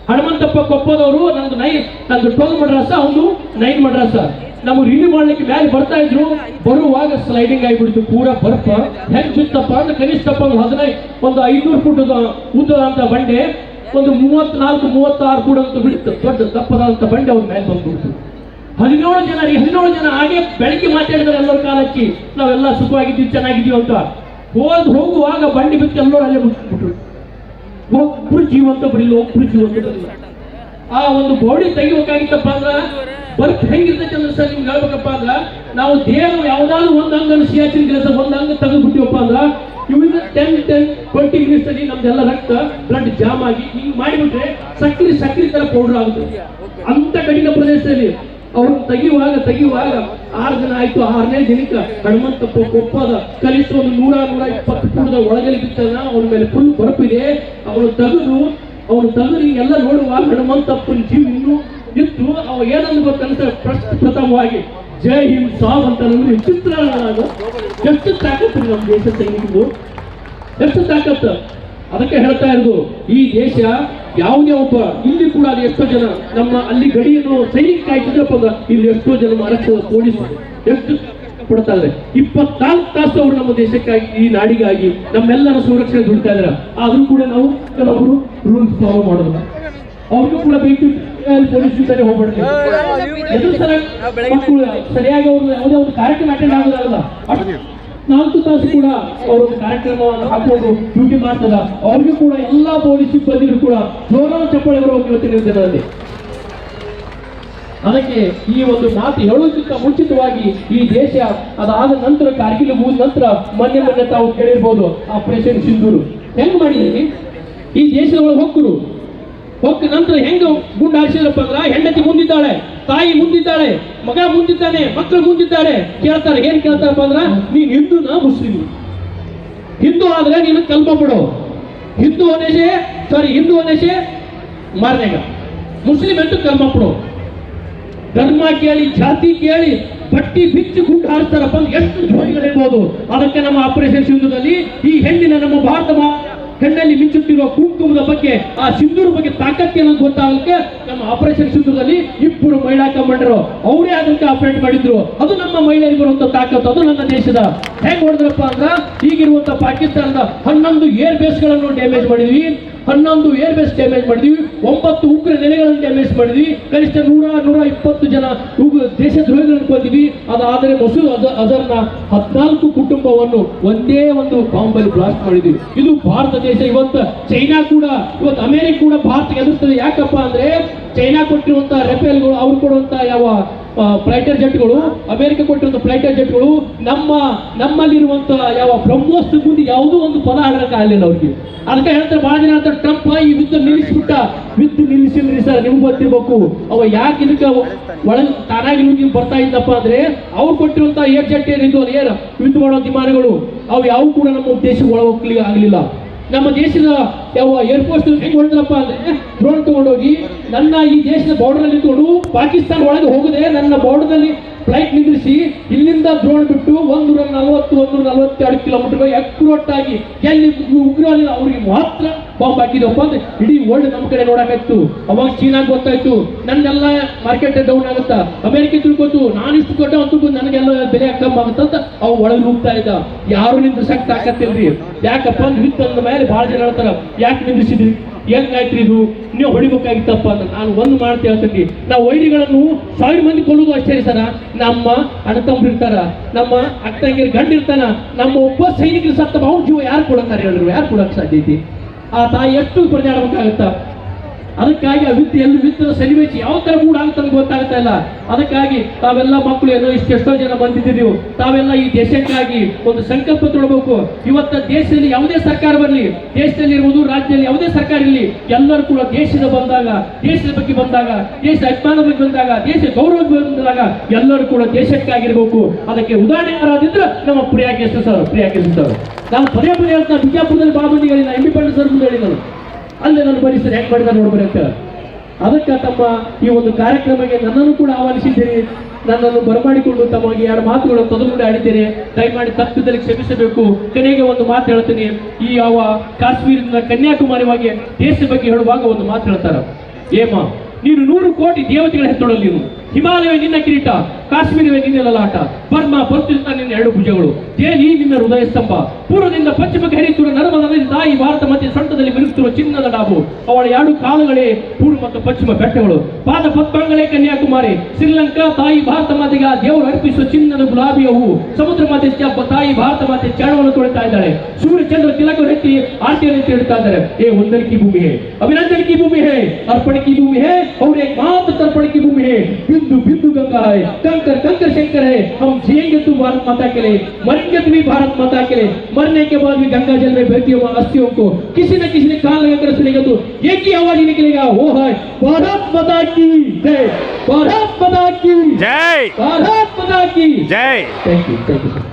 ಹನುಮಂತಪ್ಪ ಕೊಪ್ಪದವರು ನಂದು 12 ಮಡ್ರಾಸ, ಅವನು 9 ಮಡ್ರಾಸ. ನಾವು ರಿನ್ಯೂ ಮಾಡ್ಲಿಕ್ಕೆ ಮೇಲೆ ಬರ್ತಾ ಇದ್ರು. ಬರುವಾಗ ಸ್ಲೈಡಿಂಗ್ ಆಗಿಬಿಡ್ತು. ಪೂರಾ ಬರ್ಪ ಹೆಂಗ್ ಬಿತ್ತಪ್ಪ ಅಂದ್ರೆ ಕನಿಷ್ಠಪ್ಪ ಒಂದು 500 ಫುಟ್ ಉದ್ದದಂತ ಬಂಡೆ ಒಂದು 34-36 ಫುಟ್ ಅಂತ ಬಿಡ್ತು. ದೊಡ್ಡ ದಪ್ಪದಂತ ಬಂಡೆ ಅವ್ರ ಮೇಲೆ ಬಂದ್ಬಿಡ್ತು. 17 ಜನ ಹಾಗೆ ಬೆಳಗ್ಗೆ ಮಾತಾಡಿದ್ರೆ ಎಲ್ಲರ ಕಾಲಕ್ಕೆ ನಾವೆಲ್ಲ ಸುಖವಾಗಿದ್ದೀವಿ ಚೆನ್ನಾಗಿದ್ದೀವಿ ಅಂತ. ಹೋಗುವಾಗ ಬಂಡಿ ಬಿತ್ತು ಎಲ್ಲರೂ ಅಲ್ಲೇ ಮುಗಿಸ್ಬಿಟ್ರು. ಒಬ್ರು ಜೀವಂತ ಬರಲಿಲ್ಲ, ಒಬ್ರು ಜೀವಂತ ಬರಲಿಲ್ಲ. ಆ ಒಂದು ಬಾಡಿ ತೆಗಿಬೇಕಾಗಿತ್ತಪ್ಪ ಅಂದ್ರ ಬರ್ಕ್ ಹೆಂಗಿರ್ತೈತೆ ಅಂದ್ರೆ ಸರ್ ನಿಮ್ಗೆ ಹೇಳ್ಬೇಕಪ್ಪ ಅಂದ್ರ ನಾವು ದೇಹ ಯಾವ್ದಾದ್ರು ಒಂದು ಅಂಗನ್ನು ಸಿಯಾಚಿನ್ ಕೆಲಸ ಒಂದು ಅಂಗ ತೆಗೆದ್ಬಿಟ್ಟಿವಪ್ಪ ಅಂದ್ರ ಇವಿನ 10-20 ನಿಮಿಷದಲ್ಲಿ ನಮ್ದೆಲ್ಲ ರಕ್ತ ಬ್ಲಡ್ ಜಾಮ್ ಆಗಿ ಹಿಂಗ್ ಮಾಡಿಬಿಟ್ರೆ ಸಕ್ರಿ ತರ ಪೌಡರ್ ಆಗುತ್ತೆ. ಅಂತ ಕಠಿಣ ಪ್ರದೇಶದಲ್ಲಿ ಅವ್ರನ್ನ ತೆಗಿಯುವಾಗ 6 ದಿನ ಆಯ್ತು. 6ನೇ ದಿನಕ್ಕೆ ಹನುಮಂತಪ್ಪ ಕೊಪ್ಪದ ಕನಿಷ್ಠ ಒಂದು 100-120 ಫುಟದ ಒಳಗಡೆ ಬಿತ್ತದ. ಅವನ ಮೇಲೆ ಫುಲ್ ಬರಪಿದೆ. ಅವನು ತೆಗೆದು ಎಲ್ಲ ನೋಡುವಾಗ ಹನುಮಂತಪ್ಪನ ಜೀವ ಇನ್ನೂ ಇತ್ತು. ಅವ ಏನಂದು ಗೊತ್ತಂತ ಪ್ರಥಮವಾಗಿ ಜೈ ಹಿಂದ್ ಸಾಬ್ ಅಂತ ನಮ್ಗೆ ವಿಚಿತ್ರ. ಎಷ್ಟು ತಾಕತ್ತು ನಮ್ಮ ದೇಶ ಸೈನಿಕರು, ಎಷ್ಟು ತಾಕತ್ತು. ಅದಕ್ಕೆ ಹೇಳ್ತಾ ಇರೋದು ಈ ದೇಶ ಯಾವುದೇ ಒಬ್ಬ ಇಲ್ಲಿ ಕೂಡ ಅದು ಎಷ್ಟೋ ಜನ ನಮ್ಮ ಅಲ್ಲಿ ಗಡಿಯನ್ನು ಸೈನಿಕ ಕಾಯ್ತಿದ್ರಪ್ಪ ಅಂದ್ರೆ ಇಲ್ಲಿ ಎಷ್ಟೋ ಜನ ಆರಕ್ಷಕ ಪೊಲೀಸರು ಎಷ್ಟು ಪಡ್ತಾ ಇದ್ದಾರೆ. 24 ತಾಸು ಅವರು ನಮ್ಮ ದೇಶಕ್ಕಾಗಿ ಈ ನಾಡಿಗಾಗಿ ನಮ್ಮೆಲ್ಲರ ಸುರಕ್ಷಣೆ ದುಡ್ತಾ ಇದಾರೆ. ಆದ್ರೂ ಕೂಡ ನಾವು ಕೆಲವೊಬ್ರು ರೂಲ್ಸ್ ಫಾಲೋ ಮಾಡೋದಿಲ್ಲ. ಅವ್ರಿಗೂ ಕೂಡ ಬೇಕು ಪೊಲೀಸ್ ಜೊತೆ ಹೋಗ್ಬಾರ್ದು. ಮಕ್ಕಳು ಸರಿಯಾಗಿ ಅವರು ಯಾವುದೇ ಒಂದು ಕಾರ್ಯಕ್ರಮ ಅಟೆಂಡ್ ಆಗೋದಲ್ಲ. 4 ತಾಸು ಕೂಡ ಅವರು ಕಾರ್ಯಕ್ರಮವನ್ನು ಹಾಕೊಂಡು ಡ್ಯೂಟಿ ಮಾಡ್ತದ. ಅವ್ರಿಗೂ ಕೂಡ ಎಲ್ಲಾ ಪೊಲೀಸ್ ಸಿಬ್ಬಂದಿಗಳು ಕೂಡ ಜೋರಾದ ಚಪ್ಪಾಳೆ ಬರುವ ಇವತ್ತಿನ ದಿನದಲ್ಲಿ. ಅದಕ್ಕೆ ಈ ಒಂದು ಮಾತು ಹೇಳೋದಕ್ಕಿಂತ ಮುಂಚಿತವಾಗಿ ಈ ದೇಶ ಅದಾದ ನಂತರ ಕಾರ್ಗಿಲ್ ಮುಗಿದ ನಂತರ ಮೊನ್ನೆ ತಾವು ಕೇಳಿರ್ಬೋದು ಆಪರೇಷನ್ ಸಿಂಧೂರು ಹೆಂಗ್ ಮಾಡಿದ್ರಿ. ಈ ದೇಶದ ಒಳಗೆ ಹೊಕ್ಕ ನಂತರ ಹೆಂಗ ಗುಂಡು ಹಾರಿಸಿದ್ರಪ್ಪ ಅಂದ್ರ ಹೆಂಡತಿ ಮುಂದಿದ್ದಾಳೆ, ತಾಯಿ ಮುಂದಿದ್ದಾಳೆ, ಮಗ ಮುಂದಿದ್ದಾನೆ, ಮಕ್ಕಳು ಮುಂದಿದ್ದಾರೆ. ಕೇಳ್ತಾರೆ, ಏನ್ ಕೇಳ್ತಾರಪ್ಪ ಅಂದ್ರ ನೀನ್ ಹಿಂದೂನಾ ಮುಸ್ಲಿಮ್? ಹಿಂದೂ ಆದ್ರೆ ನೀನು ಕಲ್ಮ ಬಿಡು, ಹಿಂದೂ ಅನ್ನೇಸೆ ಮಾರನೆಗ, ಮುಸ್ಲಿಂ ಅಂತೂ ಕಲ್ಮ ಬಿಡು. ಧರ್ಮ ಕೇಳಿ ಜಾತಿ ಕೇಳಿ ಬಟ್ಟಿ ಬಿಚ್ಚಿ ಗುಂಡು ಹಾರಿಸ್ತಾರಪ್ಪ ಅಂದ್ರೆ ಎಷ್ಟು ದ್ರೋಹಿಗಳಿರ್ಬೋದು. ಅದಕ್ಕೆ ನಮ್ಮ ಆಪರೇಷನ್ ಸಿಂಧೂರಲ್ಲಿ ಈ ಹೆಣ್ಣಿನ ನಮ್ಮ ಭಾರತ ಹೆಣ್ಣಲ್ಲಿ ಮಿಂಚುತ್ತಿರುವ ಕುಂಕುಮದ ಬಗ್ಗೆ, ಆ ಸಿಂಧೂರ ಬಗ್ಗೆ ತಾಕತ್ತಿ ಅನ್ನೋದು ಗೊತ್ತಾಗಲಿಕ್ಕೆ ನಮ್ಮ ಆಪರೇಷನ್ ಸಿಂಧೂರಲ್ಲಿ ಇಬ್ಬರು ಮಹಿಳಾ ಕಮಾಂಡರು ಅವರೇ ಅದಕ್ಕೆ ಆಪರೇಟ್ ಮಾಡಿದ್ರು. ಅದು ನಮ್ಮ ಮಹಿಳೆಯರಿಗೆ ಬರುವಂತ ತಾಕತ್ತು, ಅದು ನನ್ನ ದೇಶದ. ಹೆಂಗ್ ಹೊಡೆದ್ರಪ್ಪ ಅಂದ್ರ ಈಗಿರುವಂತ ಪಾಕಿಸ್ತಾನದ 11 ಏರ್ ಬೇಸ್ಗಳನ್ನು ಡ್ಯಾಮೇಜ್ ಮಾಡಿದ್ವಿ, 11 ಏರ್ ಬೇಸ್ ಡ್ಯಾಮೇಜ್ ಮಾಡಿದ್ವಿ, 9 ಉಗ್ರ ನೆಲೆಗಳನ್ನು ಡ್ಯಾಮೇಜ್ ಮಾಡಿದ್ವಿ, ಕನಿಷ್ಠ 100-120 ಜನ ದೇಶದ್ರೋಹಿಗಳನ್ನು ಕೊಂದಿವಿ. ಅದಾದರೆ ಮಸೂದ್ ಅಜರ್ನ 14 ಕುಟುಂಬವನ್ನು ಒಂದೇ ಒಂದು ಬಾಂಬಲ್ಲಿ ಬ್ಲಾಸ್ಟ್ ಮಾಡಿದ್ವಿ. ಇದು ಭಾರತ ದೇಶ. ಇವತ್ತು ಚೈನಾ ಕೂಡ, ಇವತ್ತು ಅಮೆರಿಕ ಕೂಡ ಭಾರತಕ್ಕೆ ಎದುರಿಸ್ತದೆ. ಯಾಕಪ್ಪ ಅಂದ್ರೆ ಚೈನಾ ಕೊಟ್ಟಿರುವಂತ ರೆಫೇಲ್ಗಳು, ಅವ್ರು ಕೊಡುವಂತ ಯಾವ ಫ್ಲೈಟರ್ ಜೆಟ್ಗಳು, ಅಮೆರಿಕ ಕೊಟ್ಟಿರುವಂತ ಫ್ಲೈಟರ್ ಜೆಟ್ಗಳು ನಮ್ಮಲ್ಲಿರುವಂತ ಯಾವ ಬ್ರಹ್ಮೋಸ್ ಮುಂದೆ ಯಾವುದೋ ಒಂದು ಪದ ಆಡಕ್ಕೆ ಆಗಲಿಲ್ಲ ಅವ್ರಿಗೆ. ಅದಕ್ಕೆ ಹೇಳ್ತಾರೆ, ಬಹಳ ಜನ ಹೇಳ್ತಾರೆ ಟ್ರಂಪ್ ಈ ಯುದ್ಧ ನಿಲ್ಲಿಸ್ಬಿಟ್ಟ. ಯುದ್ಧ ನಿಲ್ಲಿಸಿಲ್ರಿ ಸರ್, ನಿಮ್ಗೆ ಗೊತ್ತಿರ್ಬೇಕು. ಅವ ಯಾಕೆ ಇದಕ್ಕೆ ಒಳಗೆ ತಾನಾಗಿ ನುಗ್ಗಿ ಬರ್ತಾ ಇದ್ದಪ್ಪ ಅಂದ್ರೆ ಅವ್ರು ಕೊಟ್ಟಿರುವಂತ ಏರ್ ಜೆಟ್ ಏನಿದ್ದು ಏರ್ ಯುದ್ಧ ಮಾಡೋ ವಿಮಾನಗಳು ಅವು ಯಾವ ಕೂಡ ನಮ್ಮ ದೇಶಕ್ಕೆ ಒಳ ಹೋಗ್ಲಿಕ್ಕೆ ಆಗಲಿಲ್ಲ. ನಮ್ಮ ದೇಶದ ಯಾವ ಏರ್ಫೋರ್ಸ್ ಹೆಂಗ್ ಹೊಡೆದ್ರಪ್ಪ ಅಂದ್ರೆ ಡ್ರೋನ್ ತಗೊಂಡೋಗಿ ನನ್ನ ಈ ದೇಶದ ಬಾರ್ಡರ್ ಅಲ್ಲಿ ಇಟ್ಕೊಂಡು ಪಾಕಿಸ್ತಾನ ಒಳಗೆ ಹೋಗದೆ ನನ್ನ ಬಾರ್ಡರ್ನಲ್ಲಿ ಫ್ಲೈಟ್ ನಿಲ್ಲಿಸಿ ಇಲ್ಲಿಂದ ಡ್ರೋನ್ ಬಿಟ್ಟು 140-142 ಕಿಲೋಮೀಟರ್ ಅಕ್ಯುರೇಟ್ ಆಗಿ ಎಲ್ಲಿ ಉಗ್ರವಾದ ಅವ್ರಿಗೆ ಮಾತ್ರ ಬಾಂಬ್ ಹಾಕಿದಪ್ಪ ಅಂದ್ರೆ ಇಡೀ ವರ್ಲ್ಡ್ ನಮ್ಮ ಕಡೆ ನೋಡಾಕಿತ್ತು. ಅವಾಗ ಚೀನಾಗ್ ಗೊತ್ತಾಯ್ತು ನನ್ನೆಲ್ಲ ಮಾರ್ಕೆಟ್ ಡೌನ್ ಆಗುತ್ತಾ, ಅಮೆರಿಕ ತಿಳ್ಕೊತು ನಾನು ಇಷ್ಟು ಕೊಟ್ಟ ಅಂತ ನನಗೆಲ್ಲ ಬೆಲೆ ಕಮ್ಮಿ ಆಗುತ್ತಂತ ಅವ್ ಒಳಗೆ ಹೋಗ್ತಾ ಇದ್ದ. ಯಾರು ನಿಂದ್ರಸಕ್ ತಾಕತ್ತಿಲ್ರಿ. ಯಾಕಪ್ಪ ಅಂದ್ರೆ ಯುದ್ಧದ ಮೇಲೆ ಬಹಳ ಜನ ಹೇಳ್ತಾರ, ಯಾಕೆ ನಿಂದ್ರಿಸಿದ್ರಿ, ಹೆಂಗಾಯ್ತ್ರಿ ಇದು, ನೀವು ಹೊಡಿಬೇಕಾಗಿತ್ತಪ್ಪ ಅಂತ. ನಾನು ಒಂದು ಮಾಡ್ತಾ ಹೇಳ್ತೀನಿ, ನಾವು ವೈರಿಗಳನ್ನು 1000 ಮಂದಿ ಕೊಲ್ಲೋದು ಅಷ್ಟೇ ಸರ. ನಮ್ಮ ಅಣ್ಣ ತಮ್ಮ ಇರ್ತಾರ, ನಮ್ಮ ಅಕ್ಕ ತಂಗಿಯರ್ ಗಂಡ ಇರ್ತಾನ, ನಮ್ಮ ಒಬ್ಬ ಸೈನಿಕರು ಸತ್ತ ಅವ್ರ ಜೀವ ಯಾರು ಕೊಡಂತಾರೆ ಹೇಳಿದ್ರು? ಯಾರು ಕೊಡಕ್ ಸಾಧ್ಯ ಐತಿ? ಆ ತಾಯಿ ಎಷ್ಟು ಪರದಾಡಬೇಕಾಗತ್ತ. ಅದಕ್ಕಾಗಿ ಆ ವಿತ್ತದ ಸನ್ನಿವೇಶ ಯಾವ ತರ ಮೂಡ್ ಆಗುತ್ತೆ ಅಂತ ಗೊತ್ತಾಗ್ತಾ ಇಲ್ಲ. ಅದಕ್ಕಾಗಿ ತಾವೆಲ್ಲ ಮಕ್ಕಳು ಏನೋ ಎಷ್ಟೋ ಜನ ಬಂದಿದ್ದೀರಿ, ತಾವೆಲ್ಲ ಈ ದೇಶಕ್ಕಾಗಿ ಒಂದು ಸಂಕಲ್ಪ ತೊಡಬೇಕು. ಇವತ್ತ ದೇಶದಲ್ಲಿ ಯಾವುದೇ ಸರ್ಕಾರ ಬರಲಿ, ದೇಶದಲ್ಲಿ ಇರುವುದು ರಾಜ್ಯದಲ್ಲಿ ಯಾವುದೇ ಸರ್ಕಾರ ಇರಲಿ, ಎಲ್ಲರೂ ಕೂಡ ದೇಶದ ಬಂದಾಗ, ದೇಶದ ಬಗ್ಗೆ ಬಂದಾಗ, ದೇಶದ ಅಭಿಮಾನದ ಬಗ್ಗೆ ಬಂದಾಗ, ದೇಶ ಗೌರವ ಬಂದಾಗ ಎಲ್ಲರೂ ಕೂಡ ದೇಶಕ್ಕಾಗಿರ್ಬೇಕು. ಅದಕ್ಕೆ ಉದಾಹರಣೆ ಯಾರಾದಿದ್ರೆ ನಮ್ಮ ಪ್ರಿಯಾ ಕೇಶವ ಸರ್. ನಾನು ಪದೇ ಹೇಳ್ತಾ ಬಿಜಾಪುರದಲ್ಲಿ ಬಾಬಂದಿ ಹೇಳಿದ, ಇಂಡಿಪೆಂಡೆನ್ಸ್ ಸರ್ ಮುಂದೆ ಹೇಳಿದರು, ಅಲ್ಲೇ ನಾನು ಬರೀತಾರೆ ಹೆಂಗ್ ಮಾಡಿದಾರೆ ನೋಡ್ಬರಕ್ಕ. ಅದಕ್ಕೆ ತಮ್ಮ ಈ ಒಂದು ಕಾರ್ಯಕ್ರಮಕ್ಕೆ ನನ್ನನ್ನು ಕೂಡ ಆಹ್ವಾನಿಸಿದ್ದೀರಿ. ನನ್ನನ್ನು ಬರಮಾಡಿಕೊಂಡು ತಮಗೆ 2 ಮಾತುಗಳು ತೊದಲುಗಡೆ ಆಡಿದ್ದೇನೆ. ದಯಮಾಡಿ ತಪ್ಪಿದಲ್ಲಿ ಕ್ಷಮಿಸಬೇಕು. ಕೊನೆಗೆ ಒಂದು ಮಾತು ಹೇಳ್ತೀನಿ. ಈ ಯಾವ ಕಾಶ್ಮೀರದಿಂದ ಕನ್ಯಾಕುಮಾರಿವಾಗಿ ದೇಶದ ಬಗ್ಗೆ ಹೇಳುವಾಗ ಒಂದು ಮಾತು ಹೇಳ್ತಾರೆ, ಏಮ ನೀನು 100 ಕೋಟಿ ದೇವತೆಗಳ ಹೆತ್ತೊಡಲು ನೀನು, ಹಿಮಾಲಯವೇ ನಿನ್ನ ಕಿರೀಟ, ಕಾಶ್ಮೀರವೇ ನಿನ್ನ ಲಲಾಟ, ಬರ್ಮಾ ಬರ್ತಿರ್ತ ನಿನ್ನ 2 ಭುಜಗಳು, ದೆಹಲಿ ನಿನ್ನ ಹೃದಯ ಸ್ತಂಭ, ಪೂರ್ವದಿಂದ ಪಶ್ಚಿಮಕ್ಕೆ ಹರಿಯುತ್ತಿರುವ ನರ್ಮದಾ ತಾಯಿ ಭಾರತ ಮಧ್ಯೆ ಸೊಂಟದಲ್ಲಿ ಮಿರುಗುತ್ತಿರುವ ಚಿನ್ನದ ಡಾಬು, ಅವಳ 2 ಕಾಲುಗಳೇ ಪೂರ್ವ ಮತ್ತು ಪಶ್ಚಿಮ ಬೆಟ್ಟಗಳು, ಪಾದ ಪದ್ಮಗಳೇ ಕನ್ಯಾಕುಮಾರಿ, ಶ್ರೀಲಂಕಾ ತಾಯಿ ಭಾರತ ಮಾತೆಗೆ ದೇವರು ಅರ್ಪಿಸುವ ಚಿನ್ನದ ಗುಲಾಬಿಯ ಹೂ, ಸಮುದ್ರ ಮಾತೆ ತಾಯಿ ಭಾರತ ಮಾತೆ ಚಾಣವನ್ನು ತೊಳಿತಾ ಇದ್ದಾಳೆ, ಸೂರ್ಯ ಚಂದ್ರ ತಿಲಕ ಎತ್ತಿ ಆರ್ತಿಯನ್ನು ಎತ್ತಿ ಇಡ್ತಾ ಇದ್ದಾರೆ. ಏ ವಂದನೆ ಕಿ ಭೂಮಿ ಹೇ, ಅಭಿನಂದನೆ ಕಿ ಭೂಮಿ ಹೇ, अर्पण की भूमि है और एक मात्र तर्पण की भूमि है, बिंदु बिंदु गंगा है, कंकर कंकर शंकर है. हम जिएंगे तो भारत माता के लिए, मरेंगे तो भी भारत माता के लिए. मरने के बाद भी गंगा जल में बहती हुई अस्थियों को किसी न किसी ने कान लगाकर सुनेगा तो एक ही आवाज ही निकलेगा, वो है भारत माता की जय, भारत माता की जय, भारत माता की जय. Thank you sir.